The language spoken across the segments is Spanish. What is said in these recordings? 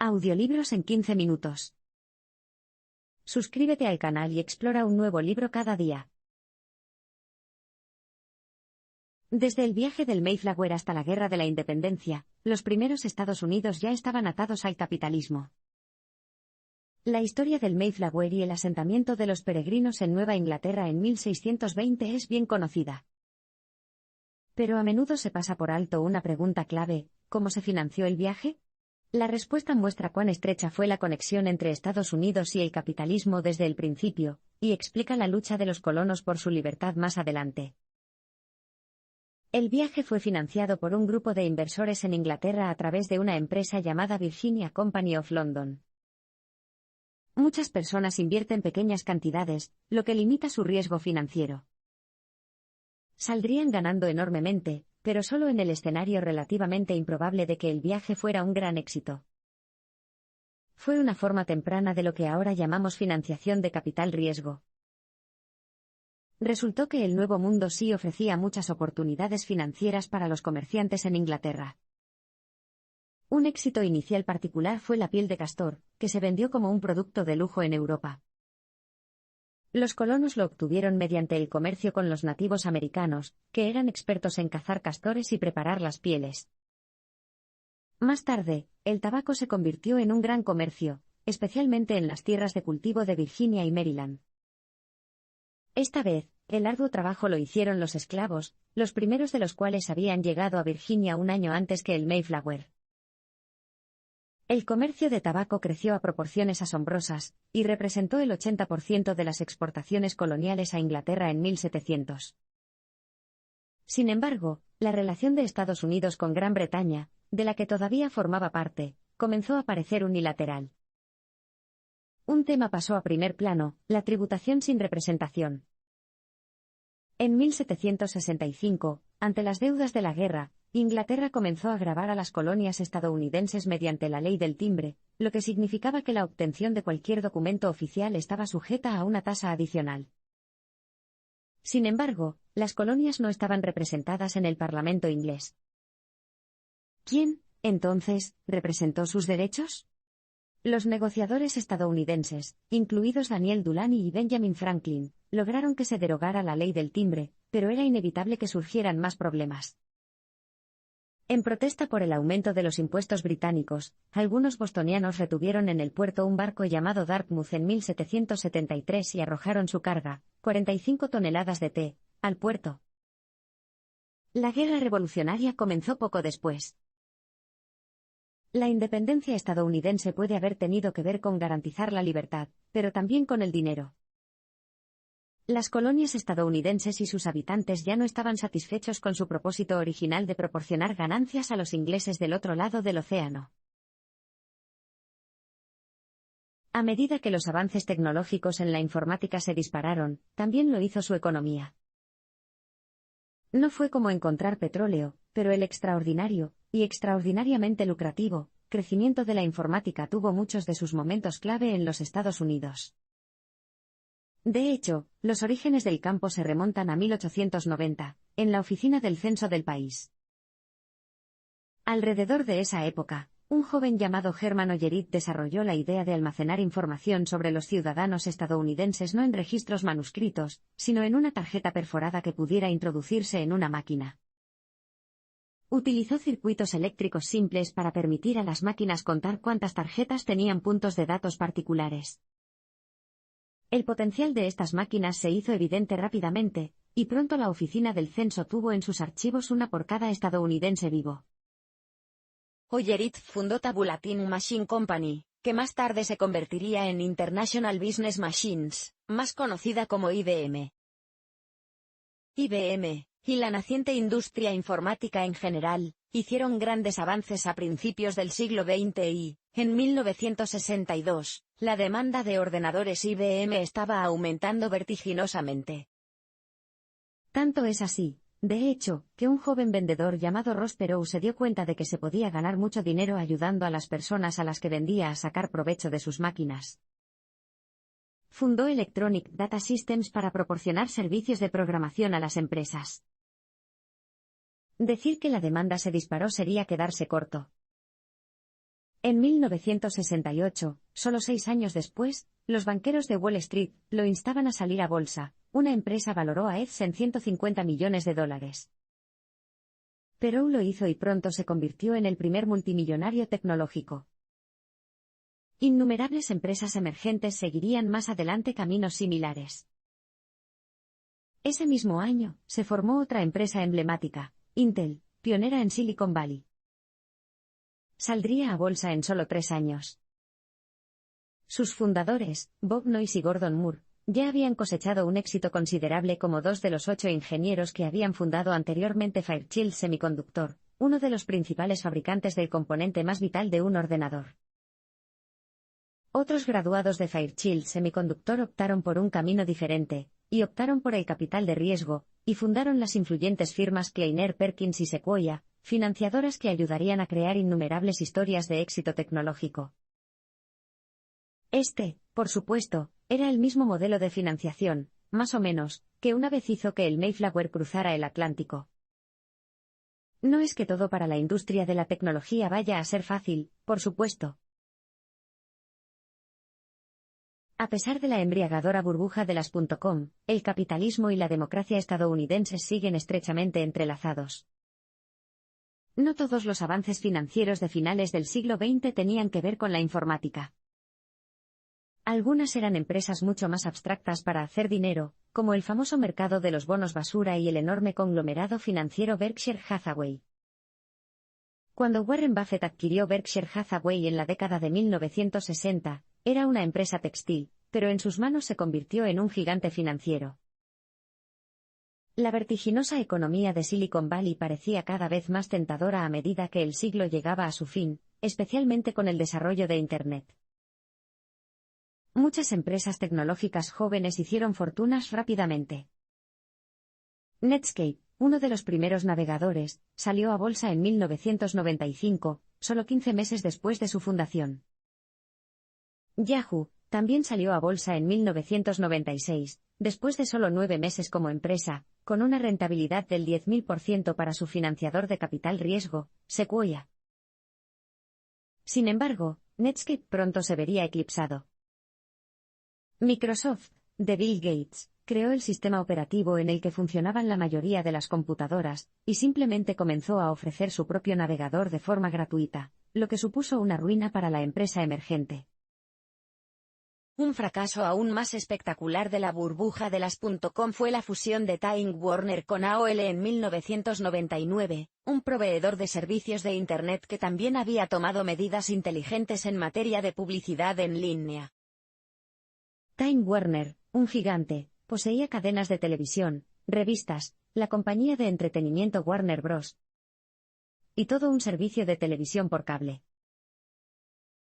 Audiolibros en 15 minutos. Suscríbete al canal y explora un nuevo libro cada día. Desde el viaje del Mayflower hasta la Guerra de la Independencia, los primeros Estados Unidos ya estaban atados al capitalismo. La historia del Mayflower y el asentamiento de los peregrinos en Nueva Inglaterra en 1620 es bien conocida. Pero a menudo se pasa por alto una pregunta clave: ¿cómo se financió el viaje? La respuesta muestra cuán estrecha fue la conexión entre Estados Unidos y el capitalismo desde el principio, y explica la lucha de los colonos por su libertad más adelante. El viaje fue financiado por un grupo de inversores en Inglaterra a través de una empresa llamada Virginia Company of London. Muchas personas invierten pequeñas cantidades, lo que limita su riesgo financiero. Saldrían ganando enormemente, pero solo en el escenario relativamente improbable de que el viaje fuera un gran éxito. Fue una forma temprana de lo que ahora llamamos financiación de capital riesgo. Resultó que el Nuevo Mundo sí ofrecía muchas oportunidades financieras para los comerciantes en Inglaterra. Un éxito inicial particular fue la piel de castor, que se vendió como un producto de lujo en Europa. Los colonos lo obtuvieron mediante el comercio con los nativos americanos, que eran expertos en cazar castores y preparar las pieles. Más tarde, el tabaco se convirtió en un gran comercio, especialmente en las tierras de cultivo de Virginia y Maryland. Esta vez, el arduo trabajo lo hicieron los esclavos, los primeros de los cuales habían llegado a Virginia un año antes que el Mayflower. El comercio de tabaco creció a proporciones asombrosas, y representó el 80% de las exportaciones coloniales a Inglaterra en 1700. Sin embargo, la relación de Estados Unidos con Gran Bretaña, de la que todavía formaba parte, comenzó a parecer unilateral. Un tema pasó a primer plano: la tributación sin representación. En 1765, ante las deudas de la guerra, Inglaterra comenzó a gravar a las colonias estadounidenses mediante la ley del timbre, lo que significaba que la obtención de cualquier documento oficial estaba sujeta a una tasa adicional. Sin embargo, las colonias no estaban representadas en el Parlamento inglés. ¿Quién, entonces, representó sus derechos? Los negociadores estadounidenses, incluidos Daniel Dulany y Benjamin Franklin, lograron que se derogara la ley del timbre, pero era inevitable que surgieran más problemas. En protesta por el aumento de los impuestos británicos, algunos bostonianos retuvieron en el puerto un barco llamado Dartmouth en 1773 y arrojaron su carga, 45 toneladas de té, al puerto. La guerra revolucionaria comenzó poco después. La independencia estadounidense puede haber tenido que ver con garantizar la libertad, pero también con el dinero. Las colonias estadounidenses y sus habitantes ya no estaban satisfechos con su propósito original de proporcionar ganancias a los ingleses del otro lado del océano. A medida que los avances tecnológicos en la informática se dispararon, también lo hizo su economía. No fue como encontrar petróleo, pero el extraordinario, y extraordinariamente lucrativo, crecimiento de la informática tuvo muchos de sus momentos clave en los Estados Unidos. De hecho, los orígenes del campo se remontan a 1890, en la oficina del censo del país. Alrededor de esa época, un joven llamado Herman Ollerit desarrolló la idea de almacenar información sobre los ciudadanos estadounidenses no en registros manuscritos, sino en una tarjeta perforada que pudiera introducirse en una máquina. Utilizó circuitos eléctricos simples para permitir a las máquinas contar cuántas tarjetas tenían puntos de datos particulares. El potencial de estas máquinas se hizo evidente rápidamente, y pronto la oficina del censo tuvo en sus archivos una por cada estadounidense vivo. Ollerit fundó Tabulating Machine Company, que más tarde se convertiría en International Business Machines, más conocida como IBM. IBM, y la naciente industria informática en general, hicieron grandes avances a principios del siglo XX y, en 1962, la demanda de ordenadores IBM estaba aumentando vertiginosamente. Tanto es así, de hecho, que un joven vendedor llamado Ross Perot se dio cuenta de que se podía ganar mucho dinero ayudando a las personas a las que vendía a sacar provecho de sus máquinas. Fundó Electronic Data Systems para proporcionar servicios de programación a las empresas. Decir que la demanda se disparó sería quedarse corto. En 1968, solo 6 años después, los banqueros de Wall Street lo instaban a salir a bolsa. Una empresa valoró a Epps en $150 millones. Pero lo hizo y pronto se convirtió en el primer multimillonario tecnológico. Innumerables empresas emergentes seguirían más adelante caminos similares. Ese mismo año, se formó otra empresa emblemática, Intel, pionera en Silicon Valley. Saldría a bolsa en solo 3 años. Sus fundadores, Bob Noyce y Gordon Moore, ya habían cosechado un éxito considerable como 2 de los 8 ingenieros que habían fundado anteriormente Fairchild Semiconductor, uno de los principales fabricantes del componente más vital de un ordenador. Otros graduados de Fairchild Semiconductor optaron por un camino diferente, y optaron por el capital de riesgo, y fundaron las influyentes firmas Kleiner Perkins y Sequoia, financiadoras que ayudarían a crear innumerables historias de éxito tecnológico. Por supuesto, era el mismo modelo de financiación, más o menos, que una vez hizo que el Mayflower cruzara el Atlántico. No es que todo para la industria de la tecnología vaya a ser fácil, por supuesto. A pesar de la embriagadora burbuja de las .com, el capitalismo y la democracia estadounidenses siguen estrechamente entrelazados. No todos los avances financieros de finales del siglo XX tenían que ver con la informática. Algunas eran empresas mucho más abstractas para hacer dinero, como el famoso mercado de los bonos basura y el enorme conglomerado financiero Berkshire Hathaway. Cuando Warren Buffett adquirió Berkshire Hathaway en la década de 1960, era una empresa textil, pero en sus manos se convirtió en un gigante financiero. La vertiginosa economía de Silicon Valley parecía cada vez más tentadora a medida que el siglo llegaba a su fin, especialmente con el desarrollo de Internet. Muchas empresas tecnológicas jóvenes hicieron fortunas rápidamente. Netscape, uno de los primeros navegadores, salió a bolsa en 1995, solo 15 meses después de su fundación. Yahoo también salió a bolsa en 1996, después de solo 9 meses como empresa, con una rentabilidad del 10.000% para su financiador de capital riesgo, Sequoia. Sin embargo, Netscape pronto se vería eclipsado. Microsoft, de Bill Gates, creó el sistema operativo en el que funcionaban la mayoría de las computadoras, y simplemente comenzó a ofrecer su propio navegador de forma gratuita, lo que supuso una ruina para la empresa emergente. Un fracaso aún más espectacular de la burbuja de las .com fue la fusión de Time Warner con AOL en 1999, un proveedor de servicios de Internet que también había tomado medidas inteligentes en materia de publicidad en línea. Time Warner, un gigante, poseía cadenas de televisión, revistas, la compañía de entretenimiento Warner Bros. Y todo un servicio de televisión por cable.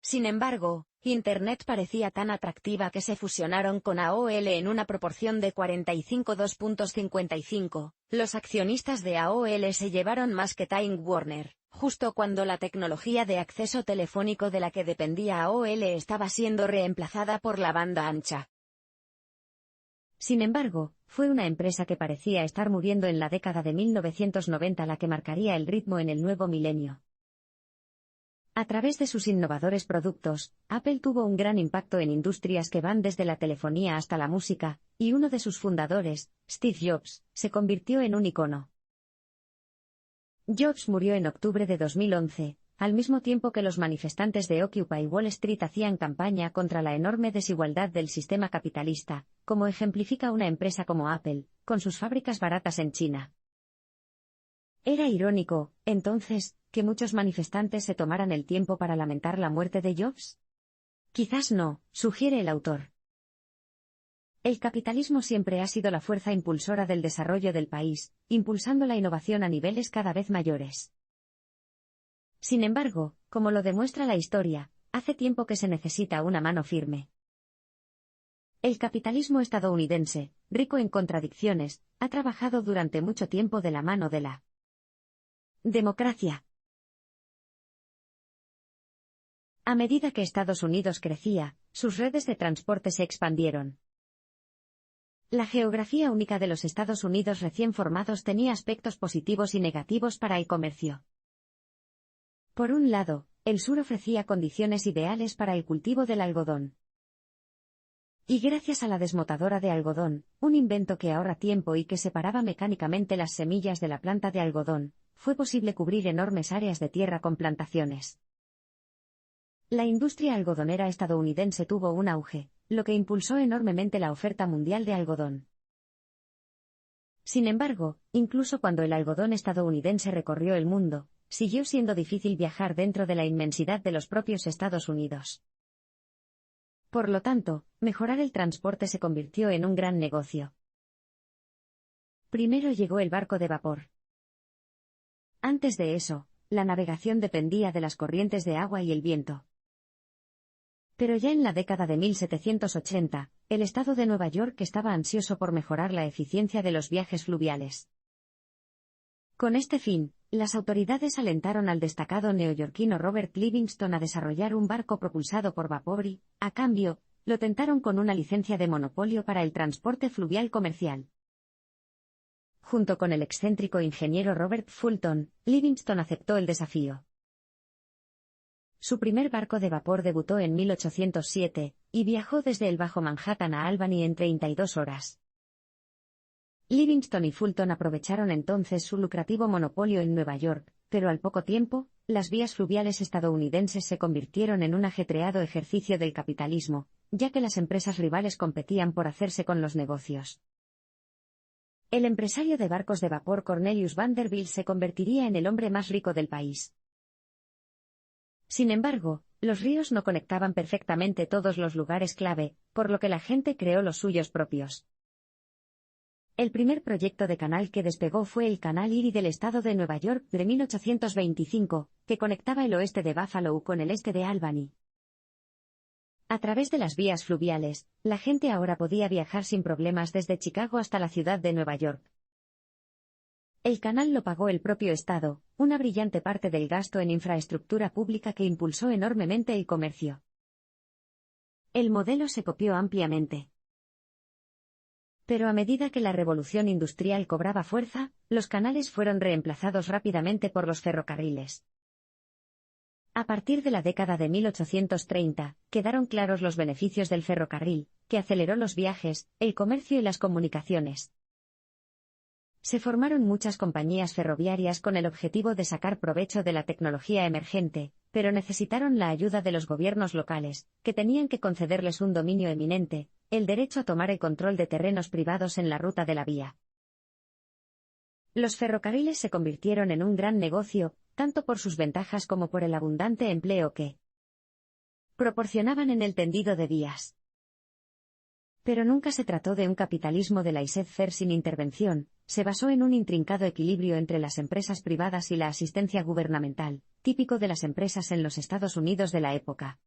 Sin embargo, Internet parecía tan atractiva que se fusionaron con AOL en una proporción de 45:2.55. Los accionistas de AOL se llevaron más que Time Warner, justo cuando la tecnología de acceso telefónico de la que dependía AOL estaba siendo reemplazada por la banda ancha. Sin embargo, fue una empresa que parecía estar muriendo en la década de 1990 la que marcaría el ritmo en el nuevo milenio. A través de sus innovadores productos, Apple tuvo un gran impacto en industrias que van desde la telefonía hasta la música, y uno de sus fundadores, Steve Jobs, se convirtió en un icono. Jobs murió en octubre de 2011, al mismo tiempo que los manifestantes de Occupy Wall Street hacían campaña contra la enorme desigualdad del sistema capitalista, como ejemplifica una empresa como Apple, con sus fábricas baratas en China. Era irónico, entonces, que muchos manifestantes se tomaran el tiempo para lamentar la muerte de Jobs. Quizás no, sugiere el autor. El capitalismo siempre ha sido la fuerza impulsora del desarrollo del país, impulsando la innovación a niveles cada vez mayores. Sin embargo, como lo demuestra la historia, hace tiempo que se necesita una mano firme. El capitalismo estadounidense, rico en contradicciones, ha trabajado durante mucho tiempo de la mano de la democracia. A medida que Estados Unidos crecía, sus redes de transporte se expandieron. La geografía única de los Estados Unidos recién formados tenía aspectos positivos y negativos para el comercio. Por un lado, el sur ofrecía condiciones ideales para el cultivo del algodón. Y gracias a la desmotadora de algodón, un invento que ahorra tiempo y que separaba mecánicamente las semillas de la planta de algodón, fue posible cubrir enormes áreas de tierra con plantaciones. La industria algodonera estadounidense tuvo un auge, lo que impulsó enormemente la oferta mundial de algodón. Sin embargo, incluso cuando el algodón estadounidense recorrió el mundo, siguió siendo difícil viajar dentro de la inmensidad de los propios Estados Unidos. Por lo tanto, mejorar el transporte se convirtió en un gran negocio. Primero llegó el barco de vapor. Antes de eso, la navegación dependía de las corrientes de agua y el viento. Pero ya en la década de 1780, el estado de Nueva York estaba ansioso por mejorar la eficiencia de los viajes fluviales. Con este fin, las autoridades alentaron al destacado neoyorquino Robert Livingston a desarrollar un barco propulsado por vapor y, a cambio, lo tentaron con una licencia de monopolio para el transporte fluvial comercial. Junto con el excéntrico ingeniero Robert Fulton, Livingston aceptó el desafío. Su primer barco de vapor debutó en 1807, y viajó desde el Bajo Manhattan a Albany en 32 horas. Livingston y Fulton aprovecharon entonces su lucrativo monopolio en Nueva York, pero al poco tiempo, las vías fluviales estadounidenses se convirtieron en un ajetreado ejercicio del capitalismo, ya que las empresas rivales competían por hacerse con los negocios. El empresario de barcos de vapor Cornelius Vanderbilt se convertiría en el hombre más rico del país. Sin embargo, los ríos no conectaban perfectamente todos los lugares clave, por lo que la gente creó los suyos propios. El primer proyecto de canal que despegó fue el Canal Erie del estado de Nueva York de 1825, que conectaba el oeste de Buffalo con el este de Albany. A través de las vías fluviales, la gente ahora podía viajar sin problemas desde Chicago hasta la ciudad de Nueva York. El canal lo pagó el propio Estado, una brillante parte del gasto en infraestructura pública que impulsó enormemente el comercio. El modelo se copió ampliamente. Pero a medida que la revolución industrial cobraba fuerza, los canales fueron reemplazados rápidamente por los ferrocarriles. A partir de la década de 1830, quedaron claros los beneficios del ferrocarril, que aceleró los viajes, el comercio y las comunicaciones. Se formaron muchas compañías ferroviarias con el objetivo de sacar provecho de la tecnología emergente, pero necesitaron la ayuda de los gobiernos locales, que tenían que concederles un dominio eminente, el derecho a tomar el control de terrenos privados en la ruta de la vía. Los ferrocarriles se convirtieron en un gran negocio, tanto por sus ventajas como por el abundante empleo que proporcionaban en el tendido de vías. Pero nunca se trató de un capitalismo de laissez-faire sin intervención, se basó en un intrincado equilibrio entre las empresas privadas y la asistencia gubernamental, típico de las empresas en los Estados Unidos de la época.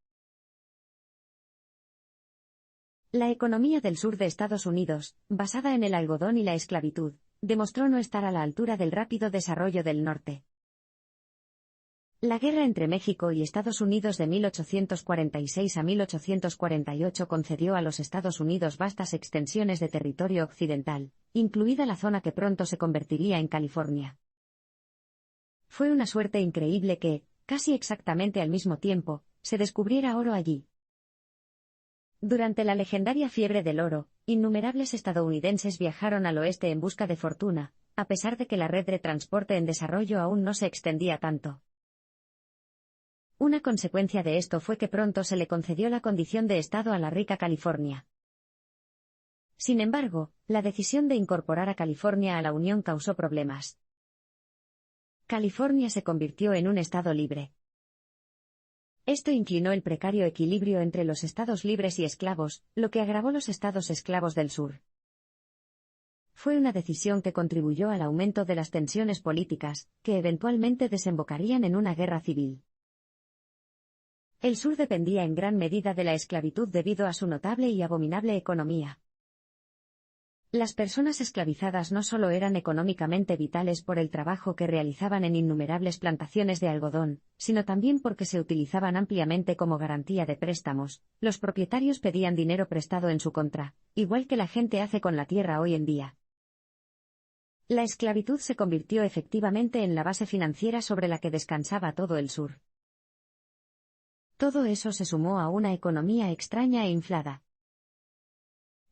La economía del sur de Estados Unidos, basada en el algodón y la esclavitud, demostró no estar a la altura del rápido desarrollo del norte. La guerra entre México y Estados Unidos de 1846 a 1848 concedió a los Estados Unidos vastas extensiones de territorio occidental, incluida la zona que pronto se convertiría en California. Fue una suerte increíble que, casi exactamente al mismo tiempo, se descubriera oro allí. Durante la legendaria fiebre del oro, innumerables estadounidenses viajaron al oeste en busca de fortuna, a pesar de que la red de transporte en desarrollo aún no se extendía tanto. Una consecuencia de esto fue que pronto se le concedió la condición de estado a la rica California. Sin embargo, la decisión de incorporar a California a la Unión causó problemas. California se convirtió en un estado libre. Esto inclinó el precario equilibrio entre los estados libres y esclavos, lo que agravó los estados esclavos del sur. Fue una decisión que contribuyó al aumento de las tensiones políticas, que eventualmente desembocarían en una guerra civil. El sur dependía en gran medida de la esclavitud debido a su notable y abominable economía. Las personas esclavizadas no solo eran económicamente vitales por el trabajo que realizaban en innumerables plantaciones de algodón, sino también porque se utilizaban ampliamente como garantía de préstamos. Los propietarios pedían dinero prestado en su contra, igual que la gente hace con la tierra hoy en día. La esclavitud se convirtió efectivamente en la base financiera sobre la que descansaba todo el sur. Todo eso se sumó a una economía extraña e inflada.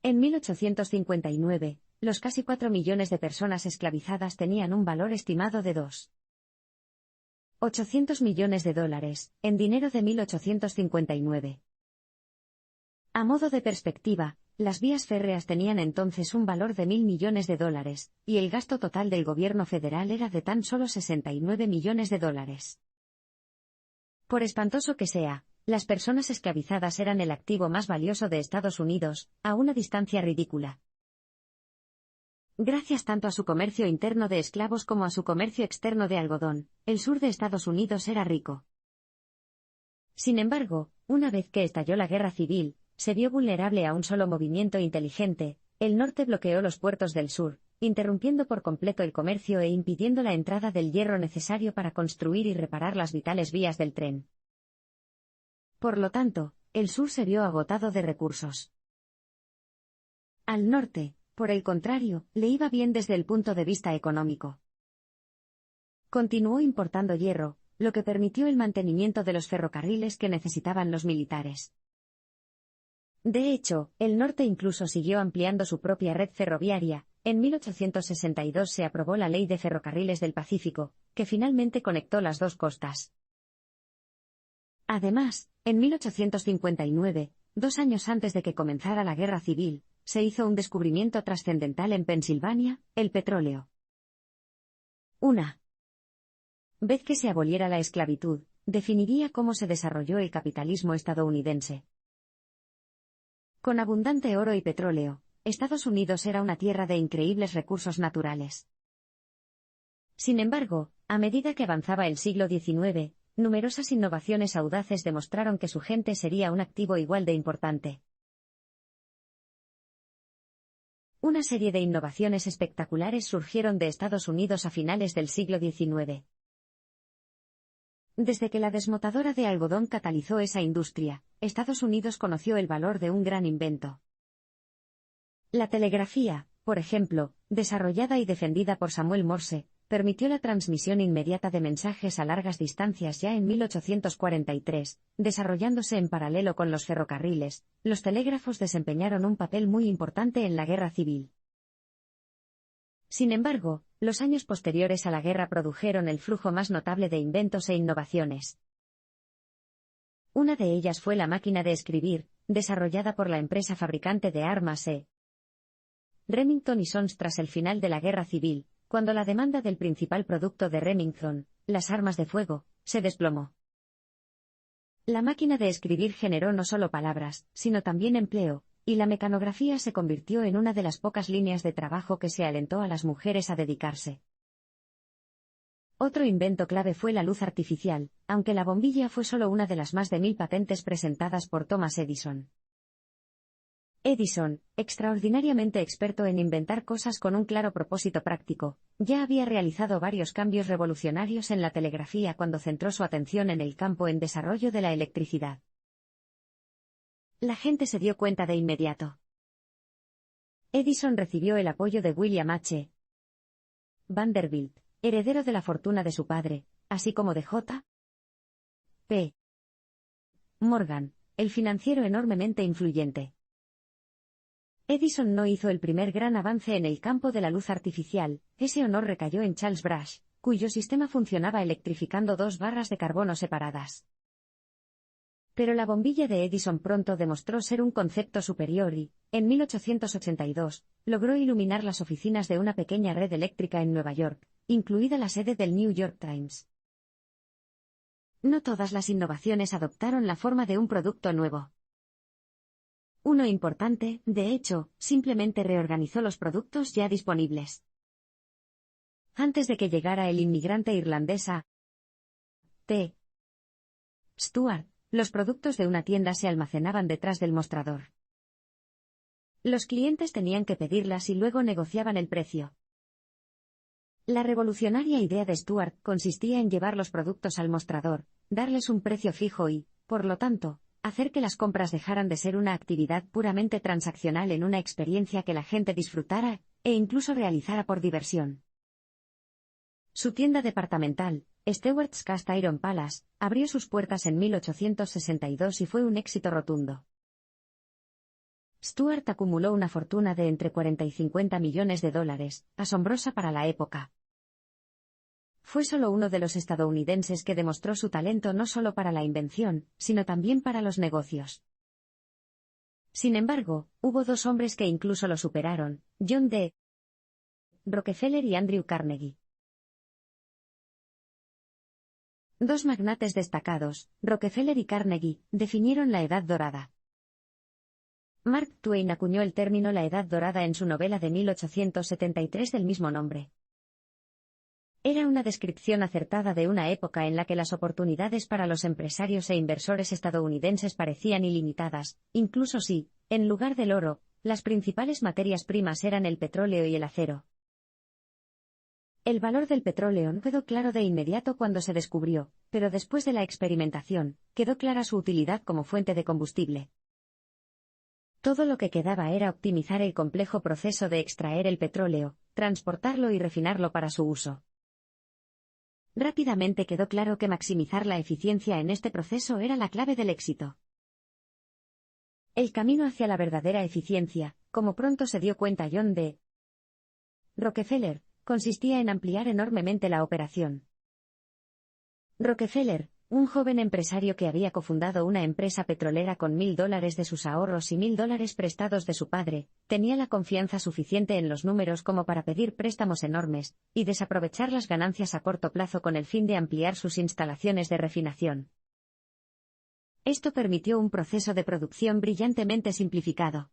En 1859, los casi 4 millones de personas esclavizadas tenían un valor estimado de 2.800 millones de dólares, en dinero de 1859. A modo de perspectiva, las vías férreas tenían entonces un valor de 1.000 millones de dólares, y el gasto total del gobierno federal era de tan solo 69 millones de dólares. Por espantoso que sea, las personas esclavizadas eran el activo más valioso de Estados Unidos, a una distancia ridícula. Gracias tanto a su comercio interno de esclavos como a su comercio externo de algodón, el sur de Estados Unidos era rico. Sin embargo, una vez que estalló la guerra civil, se vio vulnerable a un solo movimiento inteligente. El norte bloqueó los puertos del sur, interrumpiendo por completo el comercio e impidiendo la entrada del hierro necesario para construir y reparar las vitales vías del tren. Por lo tanto, el sur se vio agotado de recursos. Al norte, por el contrario, le iba bien desde el punto de vista económico. Continuó importando hierro, lo que permitió el mantenimiento de los ferrocarriles que necesitaban los militares. De hecho, el norte incluso siguió ampliando su propia red ferroviaria. En 1862 se aprobó la Ley de Ferrocarriles del Pacífico, que finalmente conectó las dos costas. Además, en 1859, 2 años antes de que comenzara la Guerra Civil, se hizo un descubrimiento trascendental en Pensilvania: el petróleo. Una vez que se aboliera la esclavitud, definiría cómo se desarrolló el capitalismo estadounidense. Con abundante oro y petróleo, Estados Unidos era una tierra de increíbles recursos naturales. Sin embargo, a medida que avanzaba el siglo XIX, numerosas innovaciones audaces demostraron que su gente sería un activo igual de importante. Una serie de innovaciones espectaculares surgieron de Estados Unidos a finales del siglo XIX. Desde que la desmotadora de algodón catalizó esa industria, Estados Unidos conoció el valor de un gran invento. La telegrafía, por ejemplo, desarrollada y defendida por Samuel Morse, permitió la transmisión inmediata de mensajes a largas distancias ya en 1843, desarrollándose en paralelo con los ferrocarriles. Los telégrafos desempeñaron un papel muy importante en la Guerra Civil. Sin embargo, los años posteriores a la guerra produjeron el flujo más notable de inventos e innovaciones. Una de ellas fue la máquina de escribir, desarrollada por la empresa fabricante de armas Remington y Sons tras el final de la Guerra Civil, cuando la demanda del principal producto de Remington, las armas de fuego, se desplomó. La máquina de escribir generó no solo palabras, sino también empleo, y la mecanografía se convirtió en una de las pocas líneas de trabajo que se alentó a las mujeres a dedicarse. Otro invento clave fue la luz artificial, aunque la bombilla fue solo una de las más de 1000 patentes presentadas por Thomas Edison. Edison, extraordinariamente experto en inventar cosas con un claro propósito práctico, ya había realizado varios cambios revolucionarios en la telegrafía cuando centró su atención en el campo en desarrollo de la electricidad. La gente se dio cuenta de inmediato. Edison recibió el apoyo de William H. Vanderbilt, heredero de la fortuna de su padre, así como de J. P. Morgan, el financiero enormemente influyente. Edison no hizo el primer gran avance en el campo de la luz artificial. Ese honor recayó en Charles Brash, cuyo sistema funcionaba electrificando 2 barras de carbono separadas. Pero la bombilla de Edison pronto demostró ser un concepto superior y, en 1882, logró iluminar las oficinas de una pequeña red eléctrica en Nueva York, incluida la sede del New York Times. No todas las innovaciones adoptaron la forma de un producto nuevo. Uno importante, de hecho, simplemente reorganizó los productos ya disponibles. Antes de que llegara el inmigrante irlandés T. Stuart, los productos de una tienda se almacenaban detrás del mostrador. Los clientes tenían que pedirlas y luego negociaban el precio. La revolucionaria idea de Stuart consistía en llevar los productos al mostrador, darles un precio fijo y, por lo tanto, hacer que las compras dejaran de ser una actividad puramente transaccional en una experiencia que la gente disfrutara, e incluso realizara por diversión. Su tienda departamental, Stewart's Cast Iron Palace, abrió sus puertas en 1862 y fue un éxito rotundo. Stuart acumuló una fortuna de entre 40 y 50 millones de dólares, asombrosa para la época. Fue solo uno de los estadounidenses que demostró su talento no solo para la invención, sino también para los negocios. Sin embargo, hubo dos hombres que incluso lo superaron, John D. Rockefeller y Andrew Carnegie. Dos magnates destacados, Rockefeller y Carnegie, definieron la Edad Dorada. Mark Twain acuñó el término la Edad Dorada en su novela de 1873 del mismo nombre. Era una descripción acertada de una época en la que las oportunidades para los empresarios e inversores estadounidenses parecían ilimitadas, incluso si, en lugar del oro, las principales materias primas eran el petróleo y el acero. El valor del petróleo no quedó claro de inmediato cuando se descubrió, pero después de la experimentación, quedó clara su utilidad como fuente de combustible. Todo lo que quedaba era optimizar el complejo proceso de extraer el petróleo, transportarlo y refinarlo para su uso. Rápidamente quedó claro que maximizar la eficiencia en este proceso era la clave del éxito. El camino hacia la verdadera eficiencia, como pronto se dio cuenta John D. Rockefeller, consistía en ampliar enormemente la operación. Rockefeller, un joven empresario que había cofundado una empresa petrolera con $1,000 de sus ahorros y $1,000 prestados de su padre, tenía la confianza suficiente en los números como para pedir préstamos enormes, y desaprovechar las ganancias a corto plazo con el fin de ampliar sus instalaciones de refinación. Esto permitió un proceso de producción brillantemente simplificado.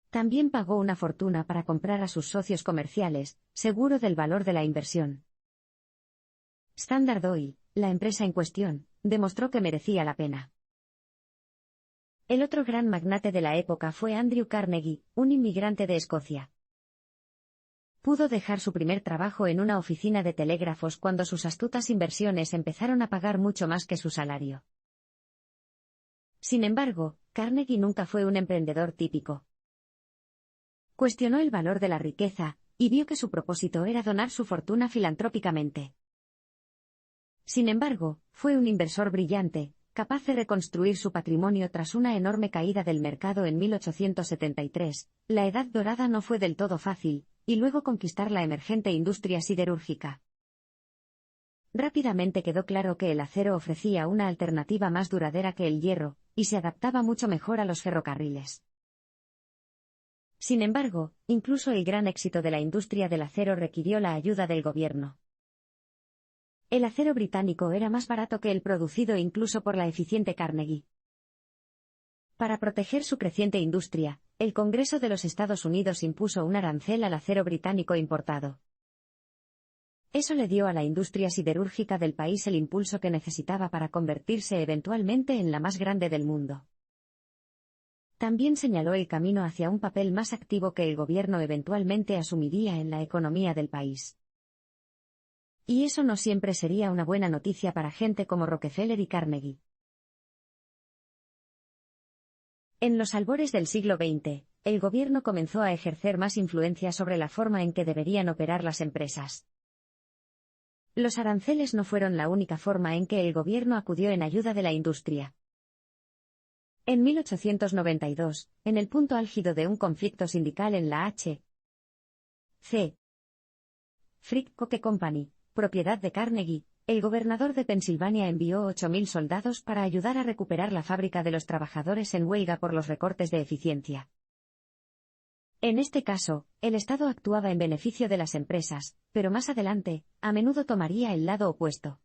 También pagó una fortuna para comprar a sus socios comerciales, seguro del valor de la inversión. Standard Oil, la empresa en cuestión, demostró que merecía la pena. El otro gran magnate de la época fue Andrew Carnegie, un inmigrante de Escocia. Pudo dejar su primer trabajo en una oficina de telégrafos cuando sus astutas inversiones empezaron a pagar mucho más que su salario. Sin embargo, Carnegie nunca fue un emprendedor típico. Cuestionó el valor de la riqueza, y vio que su propósito era donar su fortuna filantrópicamente. Sin embargo, fue un inversor brillante, capaz de reconstruir su patrimonio tras una enorme caída del mercado en 1873. La Edad Dorada no fue del todo fácil, y luego conquistar la emergente industria siderúrgica. Rápidamente quedó claro que el acero ofrecía una alternativa más duradera que el hierro, y se adaptaba mucho mejor a los ferrocarriles. Sin embargo, incluso el gran éxito de la industria del acero requirió la ayuda del gobierno. El acero británico era más barato que el producido incluso por la eficiente Carnegie. Para proteger su creciente industria, el Congreso de los Estados Unidos impuso un arancel al acero británico importado. Eso le dio a la industria siderúrgica del país el impulso que necesitaba para convertirse eventualmente en la más grande del mundo. También señaló el camino hacia un papel más activo que el gobierno eventualmente asumiría en la economía del país. Y eso no siempre sería una buena noticia para gente como Rockefeller y Carnegie. En los albores del siglo XX, el gobierno comenzó a ejercer más influencia sobre la forma en que deberían operar las empresas. Los aranceles no fueron la única forma en que el gobierno acudió en ayuda de la industria. En 1892, en el punto álgido de un conflicto sindical en la H.C. Frick Coke Company, propiedad de Carnegie, el gobernador de Pensilvania envió 8.000 soldados para ayudar a recuperar la fábrica de los trabajadores en huelga por los recortes de eficiencia. En este caso, el Estado actuaba en beneficio de las empresas, pero más adelante, a menudo tomaría el lado opuesto.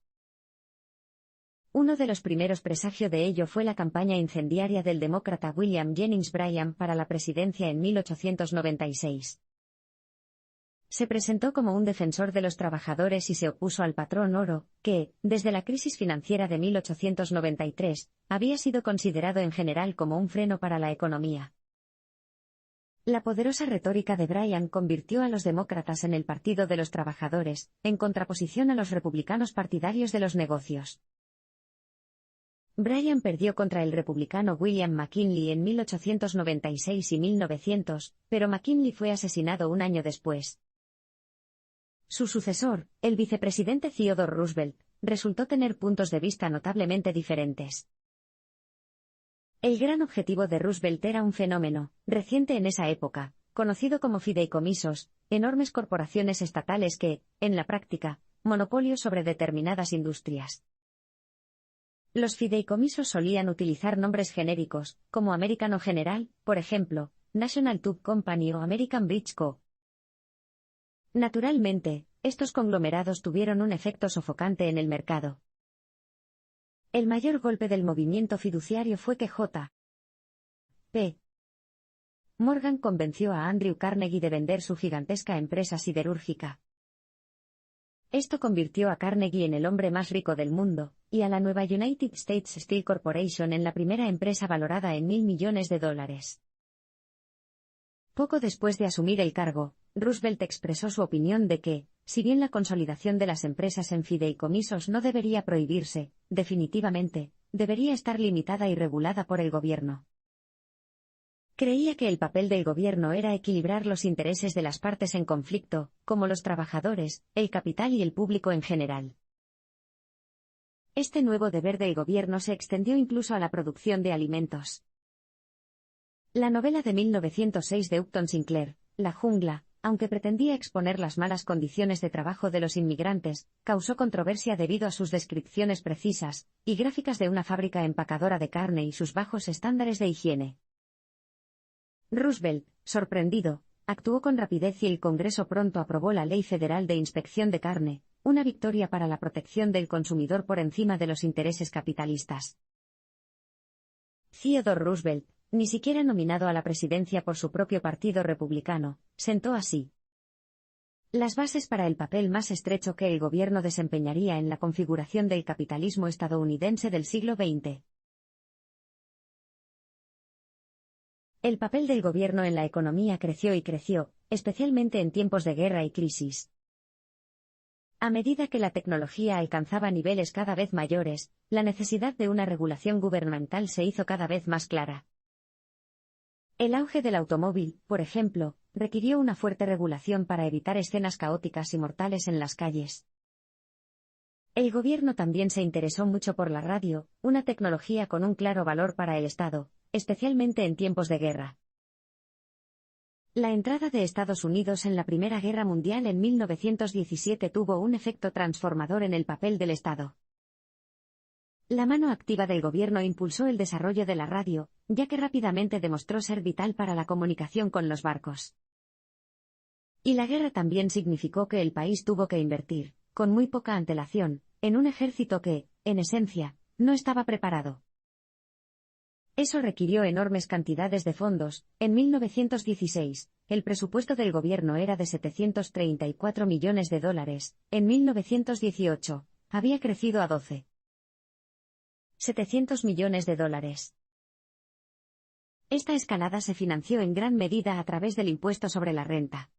Uno de los primeros presagios de ello fue la campaña incendiaria del demócrata William Jennings Bryan para la presidencia en 1896. Se presentó como un defensor de los trabajadores y se opuso al patrón oro, que, desde la crisis financiera de 1893, había sido considerado en general como un freno para la economía. La poderosa retórica de Bryan convirtió a los demócratas en el Partido de los Trabajadores, en contraposición a los republicanos partidarios de los negocios. Bryan perdió contra el republicano William McKinley en 1896 y 1900, pero McKinley fue asesinado un año después. Su sucesor, el vicepresidente Theodore Roosevelt, resultó tener puntos de vista notablemente diferentes. El gran objetivo de Roosevelt era un fenómeno, reciente en esa época, conocido como fideicomisos, enormes corporaciones estatales que, en la práctica, monopolios sobre determinadas industrias. Los fideicomisos solían utilizar nombres genéricos, como American o General, por ejemplo, National Tube Company o American Bridge Co. Naturalmente, estos conglomerados tuvieron un efecto sofocante en el mercado. El mayor golpe del movimiento fiduciario fue que J. P. Morgan convenció a Andrew Carnegie de vender su gigantesca empresa siderúrgica. Esto convirtió a Carnegie en el hombre más rico del mundo, y a la nueva United States Steel Corporation en la primera empresa valorada en $1.000 millones. Poco después de asumir el cargo, Roosevelt expresó su opinión de que, si bien la consolidación de las empresas en fideicomisos no debería prohibirse, definitivamente, debería estar limitada y regulada por el gobierno. Creía que el papel del gobierno era equilibrar los intereses de las partes en conflicto, como los trabajadores, el capital y el público en general. Este nuevo deber del gobierno se extendió incluso a la producción de alimentos. La novela de 1906 de Upton Sinclair, La jungla, aunque pretendía exponer las malas condiciones de trabajo de los inmigrantes, causó controversia debido a sus descripciones precisas y gráficas de una fábrica empacadora de carne y sus bajos estándares de higiene. Roosevelt, sorprendido, actuó con rapidez y el Congreso pronto aprobó la Ley Federal de Inspección de Carne, una victoria para la protección del consumidor por encima de los intereses capitalistas. Theodore Roosevelt, ni siquiera nominado a la presidencia por su propio partido republicano, sentó así las bases para el papel más estrecho que el gobierno desempeñaría en la configuración del capitalismo estadounidense del siglo XX. El papel del gobierno en la economía creció y creció, especialmente en tiempos de guerra y crisis. A medida que la tecnología alcanzaba niveles cada vez mayores, la necesidad de una regulación gubernamental se hizo cada vez más clara. El auge del automóvil, por ejemplo, requirió una fuerte regulación para evitar escenas caóticas y mortales en las calles. El gobierno también se interesó mucho por la radio, una tecnología con un claro valor para el Estado, especialmente en tiempos de guerra. La entrada de Estados Unidos en la Primera Guerra Mundial en 1917 tuvo un efecto transformador en el papel del Estado. La mano activa del gobierno impulsó el desarrollo de la radio, ya que rápidamente demostró ser vital para la comunicación con los barcos. Y la guerra también significó que el país tuvo que invertir, con muy poca antelación, en un ejército que, en esencia, no estaba preparado. Eso requirió enormes cantidades de fondos. En 1916, el presupuesto del gobierno era de $734 millones. En 1918, había crecido a $700 millones. Esta escalada se financió en gran medida a través del impuesto sobre la renta.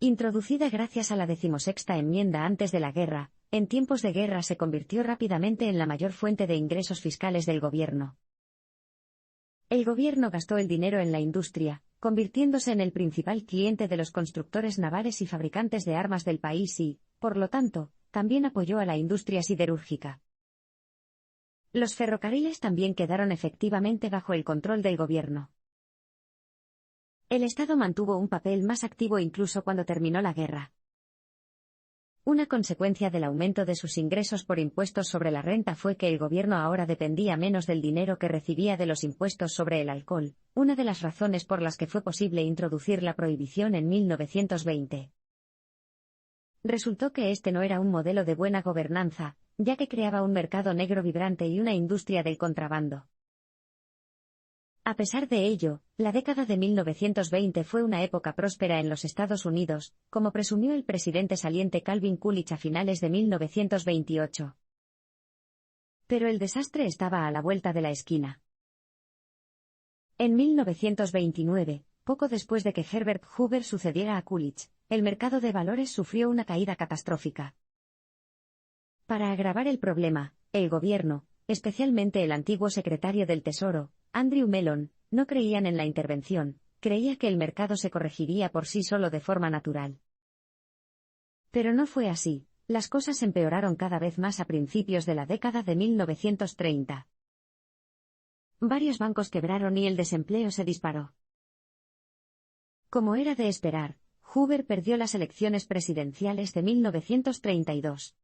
Introducida gracias a la 16ª enmienda antes de la guerra, en tiempos de guerra se convirtió rápidamente en la mayor fuente de ingresos fiscales del gobierno. El gobierno gastó el dinero en la industria, convirtiéndose en el principal cliente de los constructores navales y fabricantes de armas del país y, por lo tanto, también apoyó a la industria siderúrgica. Los ferrocarriles también quedaron efectivamente bajo el control del gobierno. El Estado mantuvo un papel más activo incluso cuando terminó la guerra. Una consecuencia del aumento de sus ingresos por impuestos sobre la renta fue que el gobierno ahora dependía menos del dinero que recibía de los impuestos sobre el alcohol, una de las razones por las que fue posible introducir la prohibición en 1920. Resultó que este no era un modelo de buena gobernanza, ya que creaba un mercado negro vibrante y una industria del contrabando. A pesar de ello, la década de 1920 fue una época próspera en los Estados Unidos, como presumió el presidente saliente Calvin Coolidge a finales de 1928. Pero el desastre estaba a la vuelta de la esquina. En 1929, poco después de que Herbert Hoover sucediera a Coolidge, el mercado de valores sufrió una caída catastrófica. Para agravar el problema, el gobierno, especialmente el antiguo secretario del Tesoro, Andrew Mellon, no creían en la intervención, creía que el mercado se corregiría por sí solo de forma natural. Pero no fue así, las cosas empeoraron cada vez más a principios de la década de 1930. Varios bancos quebraron y el desempleo se disparó. Como era de esperar, Hoover perdió las elecciones presidenciales de 1932.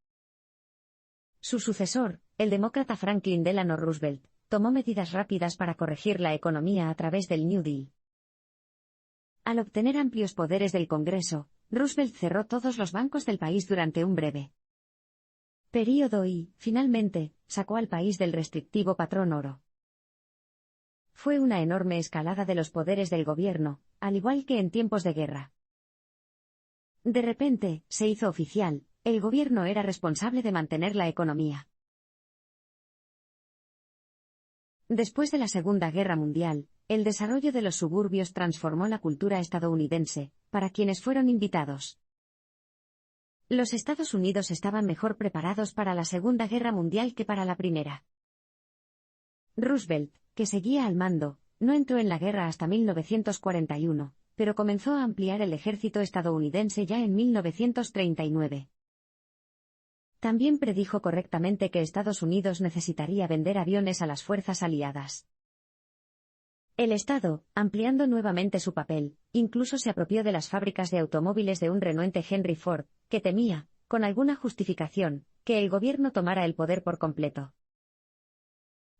Su sucesor, el demócrata Franklin Delano Roosevelt, tomó medidas rápidas para corregir la economía a través del New Deal. Al obtener amplios poderes del Congreso, Roosevelt cerró todos los bancos del país durante un breve período y, finalmente, sacó al país del restrictivo patrón oro. Fue una enorme escalada de los poderes del gobierno, al igual que en tiempos de guerra. De repente, se hizo oficial, el gobierno era responsable de mantener la economía. Después de la Segunda Guerra Mundial, el desarrollo de los suburbios transformó la cultura estadounidense, para quienes fueron invitados. Los Estados Unidos estaban mejor preparados para la Segunda Guerra Mundial que para la Primera. Roosevelt, que seguía al mando, no entró en la guerra hasta 1941, pero comenzó a ampliar el ejército estadounidense ya en 1939. También predijo correctamente que Estados Unidos necesitaría vender aviones a las fuerzas aliadas. El Estado, ampliando nuevamente su papel, incluso se apropió de las fábricas de automóviles de un renuente Henry Ford, que temía, con alguna justificación, que el gobierno tomara el poder por completo.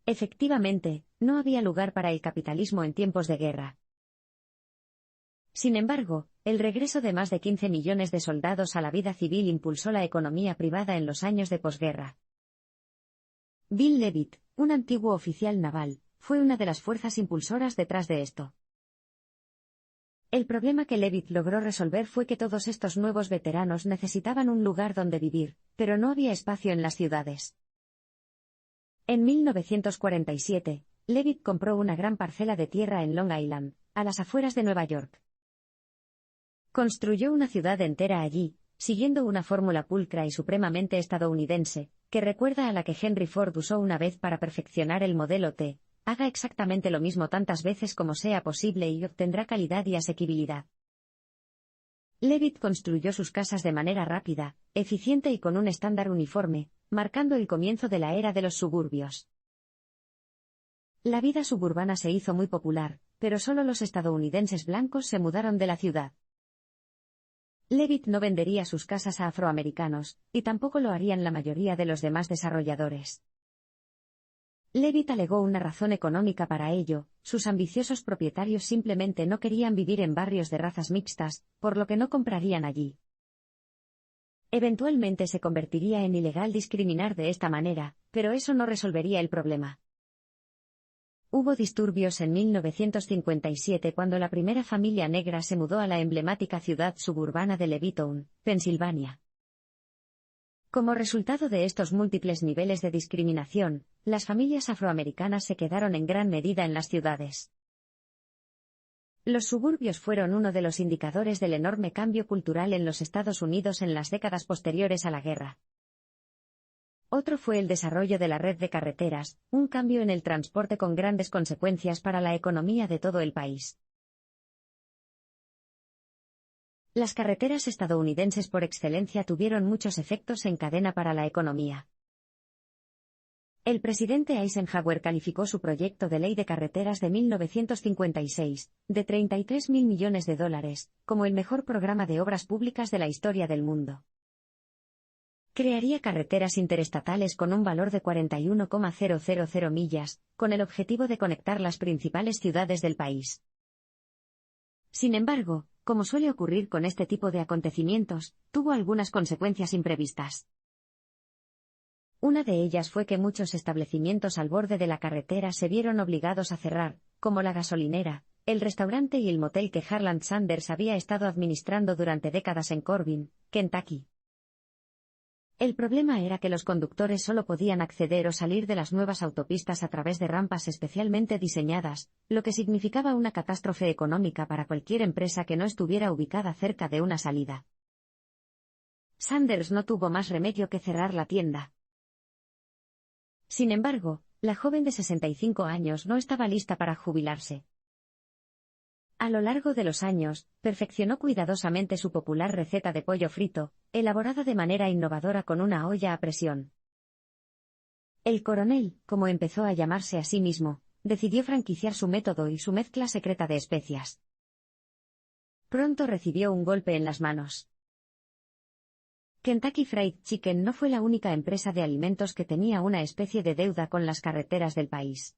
Efectivamente, no había lugar para el capitalismo en tiempos de guerra. Sin embargo, el regreso de más de 15 millones de soldados a la vida civil impulsó la economía privada en los años de posguerra. Bill Levitt, un antiguo oficial naval, fue una de las fuerzas impulsoras detrás de esto. El problema que Levitt logró resolver fue que todos estos nuevos veteranos necesitaban un lugar donde vivir, pero no había espacio en las ciudades. En 1947, Levitt compró una gran parcela de tierra en Long Island, a las afueras de Nueva York. Construyó una ciudad entera allí, siguiendo una fórmula pulcra y supremamente estadounidense, que recuerda a la que Henry Ford usó una vez para perfeccionar el modelo T: haga exactamente lo mismo tantas veces como sea posible y obtendrá calidad y asequibilidad. Levitt construyó sus casas de manera rápida, eficiente y con un estándar uniforme, marcando el comienzo de la era de los suburbios. La vida suburbana se hizo muy popular, pero solo los estadounidenses blancos se mudaron de la ciudad. Levitt no vendería sus casas a afroamericanos, y tampoco lo harían la mayoría de los demás desarrolladores. Levitt alegó una razón económica para ello: sus ambiciosos propietarios simplemente no querían vivir en barrios de razas mixtas, por lo que no comprarían allí. Eventualmente se convertiría en ilegal discriminar de esta manera, pero eso no resolvería el problema. Hubo disturbios en 1957 cuando la primera familia negra se mudó a la emblemática ciudad suburbana de Levittown, Pensilvania. Como resultado de estos múltiples niveles de discriminación, las familias afroamericanas se quedaron en gran medida en las ciudades. Los suburbios fueron uno de los indicadores del enorme cambio cultural en los Estados Unidos en las décadas posteriores a la guerra. Otro fue el desarrollo de la red de carreteras, un cambio en el transporte con grandes consecuencias para la economía de todo el país. Las carreteras estadounidenses por excelencia tuvieron muchos efectos en cadena para la economía. El presidente Eisenhower calificó su proyecto de ley de carreteras de 1956, de $33.000 millones, como el mejor programa de obras públicas de la historia del mundo. Crearía carreteras interestatales con un valor de 41,000 millas, con el objetivo de conectar las principales ciudades del país. Sin embargo, como suele ocurrir con este tipo de acontecimientos, tuvo algunas consecuencias imprevistas. Una de ellas fue que muchos establecimientos al borde de la carretera se vieron obligados a cerrar, como la gasolinera, el restaurante y el motel que Harland Sanders había estado administrando durante décadas en Corbin, Kentucky. El problema era que los conductores solo podían acceder o salir de las nuevas autopistas a través de rampas especialmente diseñadas, lo que significaba una catástrofe económica para cualquier empresa que no estuviera ubicada cerca de una salida. Sanders no tuvo más remedio que cerrar la tienda. Sin embargo, la joven de 65 años no estaba lista para jubilarse. A lo largo de los años, perfeccionó cuidadosamente su popular receta de pollo frito, elaborada de manera innovadora con una olla a presión. El coronel, como empezó a llamarse a sí mismo, decidió franquiciar su método y su mezcla secreta de especias. Pronto recibió un golpe en las manos. Kentucky Fried Chicken no fue la única empresa de alimentos que tenía una especie de deuda con las carreteras del país.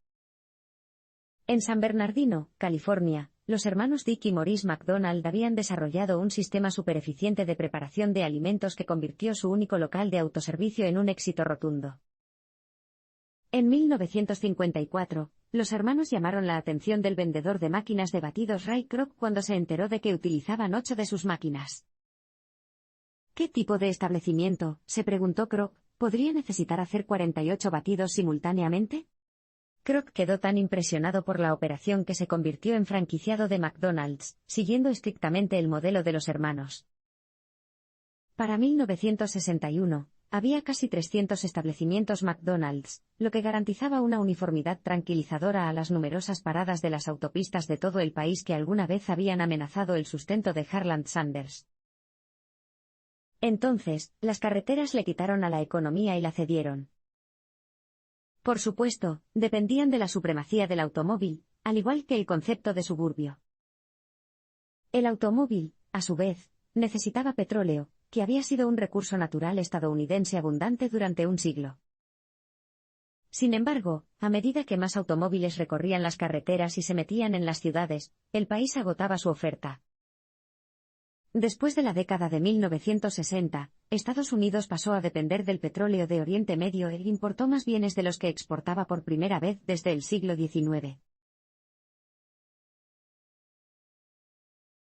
En San Bernardino, California, los hermanos Dick y Maurice McDonald habían desarrollado un sistema supereficiente de preparación de alimentos que convirtió su único local de autoservicio en un éxito rotundo. En 1954, los hermanos llamaron la atención del vendedor de máquinas de batidos Ray Kroc cuando se enteró de que utilizaban 8 de sus máquinas. ¿Qué tipo de establecimiento, se preguntó Kroc, podría necesitar hacer 48 batidos simultáneamente? Kroc quedó tan impresionado por la operación que se convirtió en franquiciado de McDonald's, siguiendo estrictamente el modelo de los hermanos. Para 1961, había casi 300 establecimientos McDonald's, lo que garantizaba una uniformidad tranquilizadora a las numerosas paradas de las autopistas de todo el país que alguna vez habían amenazado el sustento de Harland Sanders. Entonces, las carreteras le quitaron a la economía y la cedieron. Por supuesto, dependían de la supremacía del automóvil, al igual que el concepto de suburbio. El automóvil, a su vez, necesitaba petróleo, que había sido un recurso natural estadounidense abundante durante un siglo. Sin embargo, a medida que más automóviles recorrían las carreteras y se metían en las ciudades, el país agotaba su oferta. Después de la década de 1960, Estados Unidos pasó a depender del petróleo de Oriente Medio e importó más bienes de los que exportaba por primera vez desde el siglo XIX.